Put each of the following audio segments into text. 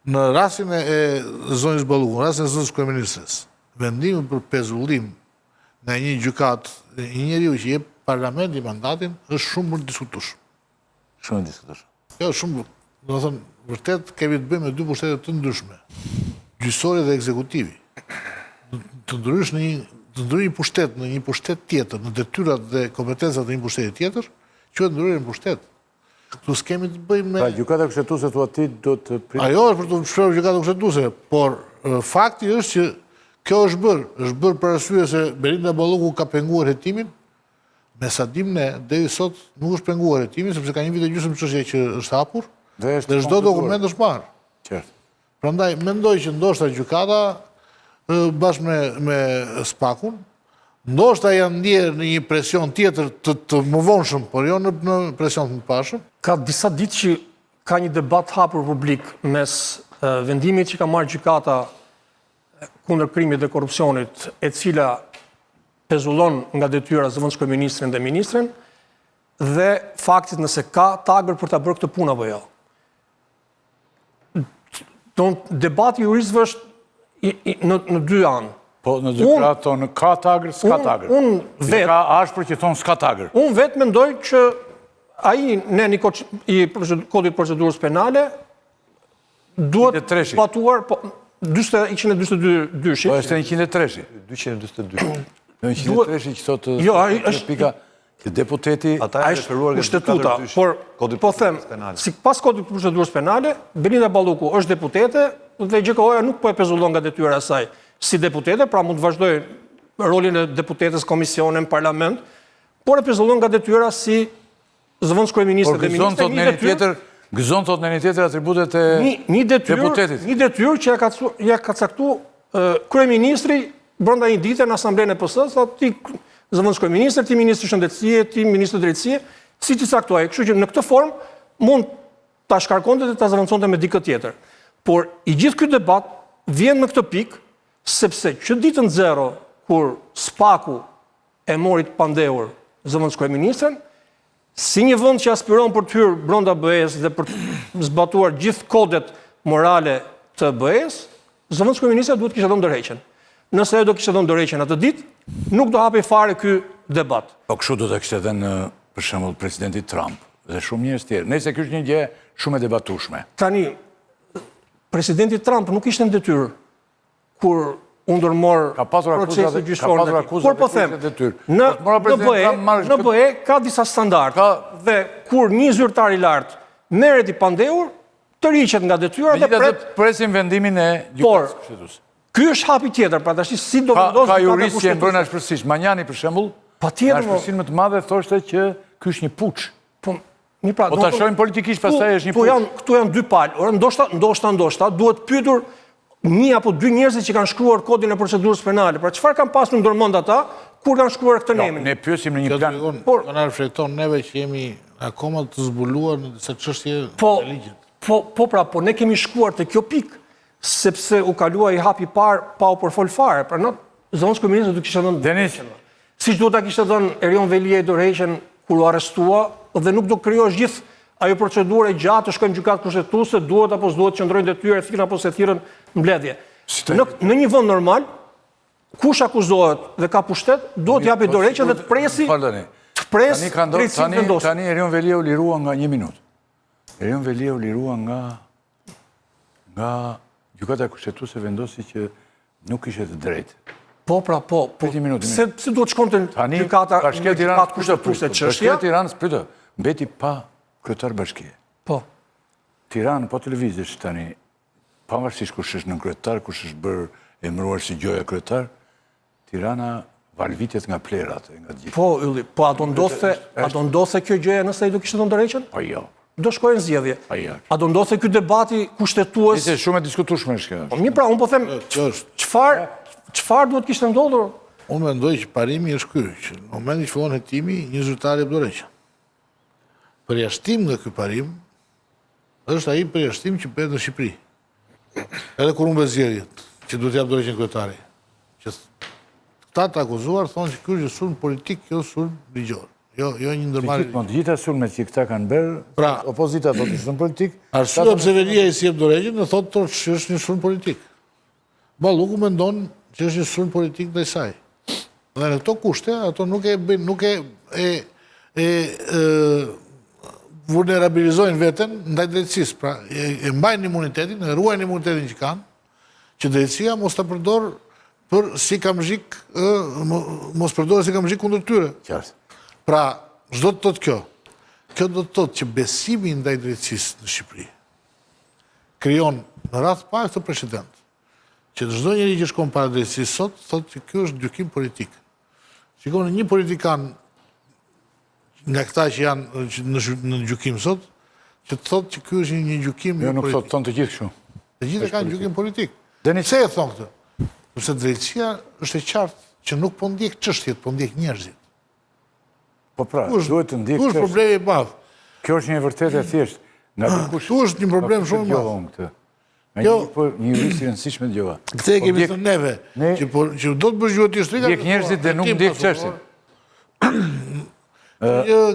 Në rastin e zonjës Balluku, në rastin e zonjës kryeministres, vendimi për pezullim në një gjykat, një njeriu që jep parlamenti mandatin, është shumë më diskutueshëm. Shumë diskutueshëm. Jo, shumë, do të thënë, vërtet kemi të bëjmë me dy pushtete të ndryshme. Gjyqësori dhe ekzekutivi. Të ndrysh në një pushtet në një pushtet tjetër, në detyrat dhe kompetencat në një pushteti tjetër, quhet ndryrje në pushtet. Këtu s'kemi të bëjmë me... Pra, gjykata kushtetuese thua ti do të pritet. Ajo është për të shprehur gjykata kushtetuese, por fakti është që kjo është bërë për arsye se Belinda Balluku ka penguar hetimin, me sa dim ne, deri sot nuk është penguar hetimin, sepse ka një vit e gjysmë çështje që është hapur, dhe çdo dokument është marrë. Qartë. Prandaj mendoj që ndoshta gjykata bashkë me Spakun, ndoshta janë ndjerë në një presion tjetër të mëvonshëm, por jo në presion të mëpashëm. Ka disa ditë që ka një debat hapur publik mes vendimit që ka marrë gjykata kundër krimit dhe korrupsionit, e cila pezullon nga detyra zëvendësoj ministrin dhe ministren, dhe faktit nëse ka tagër për ta bërë këtë punë apo jo. Debati juristëve është në dy anë. Po në dy krah tonë ka tagër, s'ka tagër. Unë vetë ka ashpër që thonë s'ka tagër. Unë vetë mendoj që ai në një i kodit procedurës penale duhet patuar 142-shi. Po është 103-shi. 242. 103-shi që thotë... Jo, është pika deputeti... Ata e referuar nga shtetuta, por po them, si pas kodit procedurës penale, Belinda Balluku është deputete dhe GKO-ja nuk po e pezullon nga detyra e saj si deputete, pra mund të vazhdoj rolin e deputetes komisione në parlament, por e pezullon nga detyra si zëvendës kryeministre dhe ministre. Gëzon thot në një tjetër atributet e deputetit. Një detyrë që ja ka caktu kryeministri brenda një dite në asamblenë e PS-s, ti zëvendës kryeministre, ti ministri shëndetësie, ti ministri drejtësie, si që caktuaj. Kështu që në këtë formë mund ta shkarkonte dhe ta zëvendësonte me dikë tjetër. Por i gjithë ky debat vjen në këtë pikë, sepse që ditën 0, kur Spaku e mori të pandehur zëvendës kryeministren, si një vend që aspiron për të hyrë brenda BE-s dhe për të zbatuar gjithë kodet morale të BE-s, zëvendës kryeministra duhet kishte dhënë dorëheqjen. Nëse ajo do kishte dhënë dorëheqjen atë ditë, nuk do hapej fare ky debat. Po kështu do të kishte dhënë për shembull presidenti Trump dhe shumë njerëz tjerë. Nëse ky është një gjë shumë e debatueshme. Tani presidenti Trump nuk ishte në detyrë kur u ndërmor procesi gjyqësor. Por po them, në BE ka disa standarde dhe kur një zyrtar i lartë merret i pandehur, tërhiqet nga detyra dhe presim vendimin e gjykatës kushtetuese. Ky është hapi tjetër, pra tash si do vendosë ka juristë që bëjnë ashpërsisht. Manjani për shembull, patjetër ashpërsinë më të madhe thoshte që ky është një puç. Po ta shohim politikisht pastaj është një puç. Këtu janë dy palë. Ndoshta duhet pyetur një apo dy njerëz që kanë shkruar kodin e procedurës penale. Pra çfarë kanë pasur në ndërmend ata kur kanë shkruar këtë emrin? Ne pyesim në një plan. Por na reflekton neve që jemi akoma të zbuluar në disa çështje të ligjit. Po ne kemi shkuar te kjo pikë sepse u kalua i hapi parë pa u përfol fare. Pra në zonës kryeministre do kishte dhënë dorëheqjen. Siç duhet ta kishte dhënë Erion Veliaj dorëheqjen kur u arrestua dhe nuk do krijosh gjithë ajo procedurë e gjatë të shkojmë gjykatë kushtetuese, duhet apo s'duhet qëndrojnë detyrë e thirrën apo se thirrën mbledhje. Në një vend normal, kush akuzohet dhe ka pushtet, duhet t'japi dorëheqjen dhe të presi drejtësinë vendosur. Tani Erion Veliaj u lirua nga 1 minutë. Erion Veliaj u lirua nga gjykata kushtetuese vendosi që nuk ishte të drejtë. Po. Se duhet shkonte gjykata kushtetuese çështja? Bashkia Tiranës, pyeta, mbeti pa kryetar bashkie. Po. Tiranë po të lëvizësh tani, pavarësisht kush është nën kryetar, kush është bërë emëruar si gjoja kryetar, Tirana valvitet nga plerat, nga gjithë. Po, Ylli, po a do ndodhte kjo gjëja nëse ai do kishte dhënë dorëheqjen? Po jo. Do shkojnë në zgjedhje. A do ndodhte ky debati kushtetues? Ishte shumë e diskutueshme kjo. Po mirë, pra, unë po them, çfarë duhet kishte ndodhur? Unë mendoj që parimi është ky, që në momentin që fillon hetimi, një zyrtar jep dorëheqjen. Përjashtim nga ky parim është ai përjashtim që bëhet në Shqipëri. Edhe kur humbet zgjedhjet, që duhet jap dorëheqjen kryetari. Që këta të akuzuar thonë që ky është sulm politik, jo sulm ligjor. Jo një Të ndërmarrje. gjithmonë, të gjitha sulmet që këta kanë bërë, Pra, opozita thotë sulm politik. arsyeja pse Velia i sjell Dorëgjin në thotë që është një sulm politik. Balluku mendon që është një sulm politik ndaj saj. Dhe në këto kushte, ato nuk vulnerabilizojnë veten ndaj drejtësisë. Pra, e mbajnë imunitetin, e ruajnë imunitetin që kanë, që drejtësia mos ta përdor për si kamzhik, mos përdorë si kamzhik kundër tyre. Qartë. Pra, çdo të thotë kjo. Kjo do të thotë që besimi ndaj drejtësisë në Shqipëri krijon në radhë parë këtë precedent. Që çdo njeri që shkon para drejtësisë sot, thotë që ky është gjykim politik. Shikoni një politikan nga këta që janë në gjykim sot, që thotë që ky është një gjykim Jo nuk politik. thotë tonë të gjithë kështu. Të gjithë kanë gjykim politik. Denis- Pse e thon këtë? Sepse drejtësia është e qartë që nuk po ndjek çështjet, po ndjek njerëzit. Po pra, Ku është duhet të ndjekë. ku është problemi i madh? Kjo është një vërtetë e thjeshtë. Nga dikush Ku është një problem shumë i madh? madh. Nga Jo. një jurist i rëndësishme dëgjova. Këtë e kemi thënë neve, Ne- që do të bësh gjuhë të shtrika. Ndjek njerëzit dhe nuk ndjek çështjen.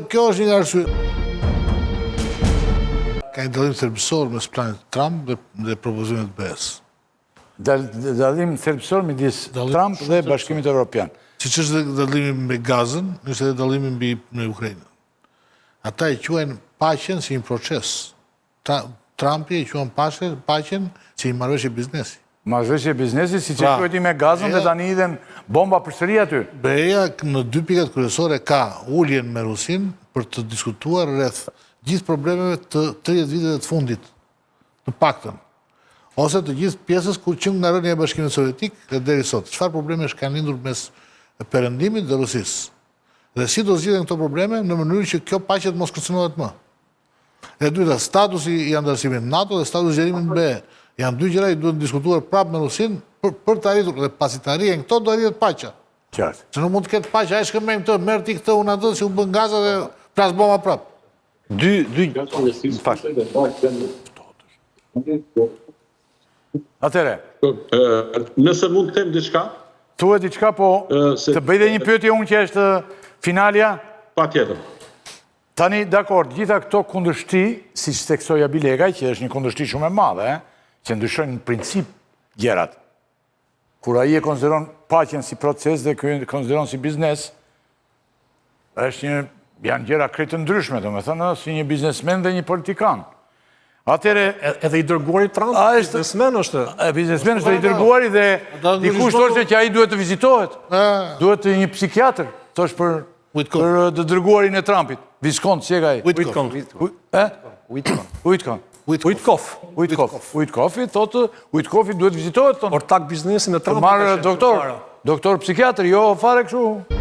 Kjo është një arsye. Ka një dallim thelbësor mes planit Trump dhe propozimet BE-s. Dallim thelbësor midis Dallim Trump shumë dhe Bashkimit Evropian. Siç është dhe dallimi me gazën, është edhe dallimi me Ukrainën. Ata e quajnë paqen si një proces. Trumpi e quan paqen si një marrëveshje biznesi. Marrëveshje biznesi, siç e Pra, quajti me gazën dhe tani idhen bomba përsëri aty. BE-ja në 2 pikat kryesore ka uljen me Rusin për të diskutuar rreth gjithë problemeve të 30 viteve të fundit, të paktën. Ose të gjithë pjesës që nga rënia e Bashkimit Sovjetik dhe deri sot. Çfarë problemesh kanë lindur mes perëndimit dhe Rusisë? Dhe si do zgjidhen këto probleme në mënyrë që kjo paqe të mos kërcënohet më. E dyta, statusi i anëtarësimit në NATO dhe statusi i zgjerimit në BE. Janë dy gjëra që duhet diskutuar prapë me Rusin për të arritur dhe pasi të arrihen këto do arrihet paqja. Qartë. Se nuk mund të ketë paqja, ai shkëmbejmë këtë, merr ti këtë, unë atë, si u bën gaza dhe plas bomba prapë. Atëre, Nëse mund të them diçka, thuhet diçka, po të bëj dhe një pyetje unë që është finalja. patjetër. Tani, dakord, gjitha këto kundërshti, si që teksoja Bilegaj, që është një kundërshti shumë e madhe, që ndryshojnë në princip gjerat. Kur ai e konsideron paqen si proces dhe ky e konsideron si biznes, janë gjera krejt të ndryshme, domethënë, si një biznesmen dhe një politikan. Atëre, Edhe i dërguari Trump, A, është- biznesmen është. biznesmen është i dërguari dhe Ata dikush ndryshmohet. thoshte që ai duhet të vizitohet. Duhet një psikiatër, thosh për Whitcomb. të dërguarin e Trumpit. Viscont, si e ka ai? Whitcomb. Whitcoffi thotë, Whitcoffi duhet vizitohet tonë. Ortak biznesin e Të Trumpit. marrë doktor psikiatër, jo fare kështu.